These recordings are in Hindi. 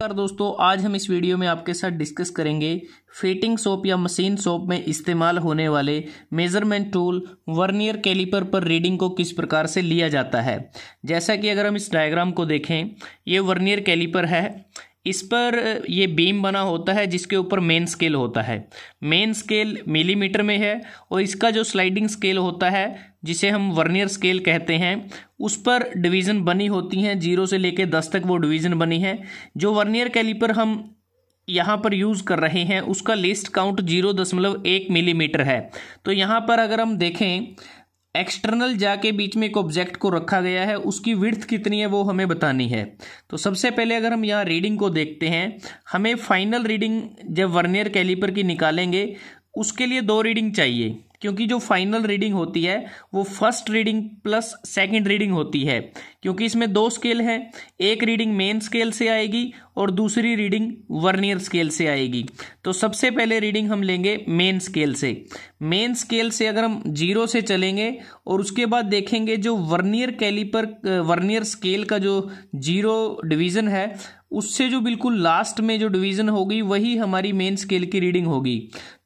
दोस्तों, आज हम इस वीडियो में आपके साथ डिस्कस करेंगे फिटिंग शॉप या मशीन शॉप में इस्तेमाल होने वाले मेजरमेंट टूल वर्नियर कैलिपर पर रीडिंग को किस प्रकार से लिया जाता है। जैसा कि अगर हम इस डायग्राम को देखें, ये वर्नियर कैलिपर है। इस पर ये बीम बना होता है जिसके ऊपर मेन स्केल होता है। मेन स्केल मिलीमीटर में है और इसका जो स्लाइडिंग स्केल होता है जिसे हम वर्नियर स्केल कहते हैं, उस पर डिवीज़न बनी होती हैं। 0 से लेकर 10 तक वो डिवीज़न बनी है। जो वर्नियर कैलिपर हम यहाँ पर यूज़ कर रहे हैं उसका लीस्ट काउंट 0.1 मिलीमीटर है। तो यहाँ पर अगर हम देखें, एक्सटर्नल जाके बीच में एक ऑब्जेक्ट को रखा गया है, उसकी विड्थ कितनी है वो हमें बतानी है। तो सबसे पहले अगर हम यहाँ रीडिंग को देखते हैं, हमें फाइनल रीडिंग जब वर्नियर कैलिपर की निकालेंगे उसके लिए 2 रीडिंग चाहिए, क्योंकि जो फाइनल रीडिंग होती है वो first reading plus second reading होती है। क्योंकि इसमें 2 स्केल हैं, एक रीडिंग मेन स्केल से आएगी और दूसरी रीडिंग वर्नियर स्केल से आएगी। तो सबसे पहले रीडिंग हम लेंगे मेन स्केल से। मेन स्केल से अगर हम 0 से चलेंगे और उसके बाद देखेंगे जो वर्नियर कैलिपर वर्नियर स्केल का जो 0 डिवीज़न है, उससे जो बिल्कुल लास्ट में जो डिवीज़न होगी वही हमारी मेन स्केल की रीडिंग होगी।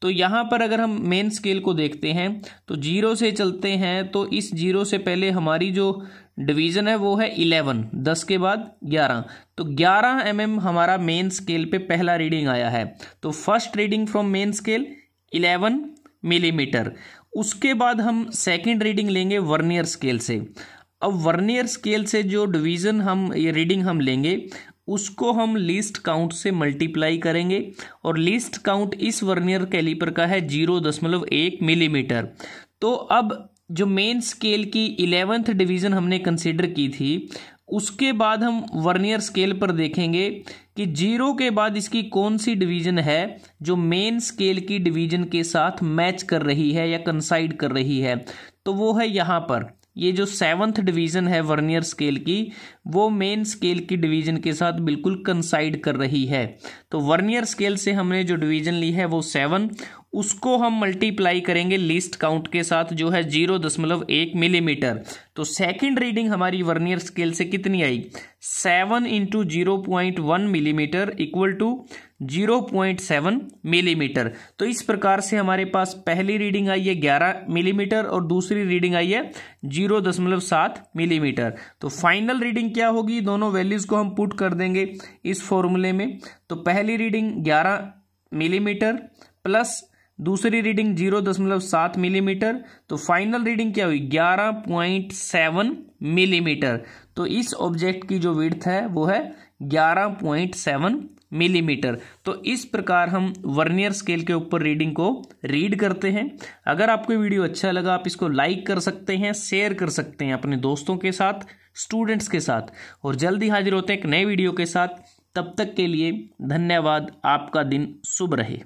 तो यहाँ पर अगर हम मेन स्केल को देखते हैं तो 0 से चलते हैं, तो इस 0 से पहले हमारी जो डिवीज़न है वो है 11, 10 के बाद 11। तो 11 mm हमारा मेन स्केल पे पहला रीडिंग आया है। तो first reading from main scale 11 millimetre. उसके बाद हम सेकंड रीडिंग लेंगे वर्नियर स्केल से। अब वर्नियर स्केल से जो डिवीज़न हम ये रीडिंग हम लेंगे उसको हम लीस्ट काउंट से मल्टीप्लाई करेंगे और लीस्ट काउंट इस वर्नियर कैलिपर का है 0.1 मिलीमीटर। तो अब जो मेन स्केल की 11th डिवीज़न हमने कंसीडर की थी, उसके बाद हम वर्नियर स्केल पर देखेंगे कि 0 के बाद इसकी कौन सी डिवीज़न है जो मेन स्केल की डिवीज़न के साथ मैच कर रही है या कंसाइड कर रही है। तो वो है यहाँ पर ये जो 7th डिवीज़न है वर्नियर स्केल की, वो मेन स्केल की डिवीज़न के साथ बिल्कुल कंसाइड कर रही है। तो वर्नियर स्केल से हमने जो डिवीज़न ली है वो 7, उसको हम मल्टीप्लाई करेंगे लीस्ट काउंट के साथ जो है 0.1 मिलीमीटर। तो सेकंड रीडिंग हमारी वर्नियर स्केल से कितनी आई? 7 × 0.1 मिलीमीटर इक्वल टू 0.7 मिलीमीटर। तो इस प्रकार से हमारे पास पहली रीडिंग आई है 11 मिलीमीटर और दूसरी रीडिंग आई है 0.7 मिलीमीटर। तो फाइनल रीडिंग क्या होगी? दोनों वैल्यूज़ को हम पुट कर देंगे इस फॉर्मूले में। तो पहली रीडिंग 11 मिलीमीटर प्लस दूसरी रीडिंग 0.7 मिलीमीटर। तो फाइनल रीडिंग क्या हुई? 11.7 मिलीमीटर। तो इस ऑब्जेक्ट की जो विड्थ है वो है 11.7 मिलीमीटर। तो इस प्रकार हम वर्नियर स्केल के ऊपर रीडिंग को रीड करते हैं। अगर आपको वीडियो अच्छा लगा, आप इसको लाइक कर सकते हैं, शेयर कर सकते हैं अपने दोस्तों के साथ, स्टूडेंट्स के साथ, और जल्दी हाजिर होते हैं एक नए वीडियो के साथ। तब तक के लिए धन्यवाद। आपका दिन शुभ रहे।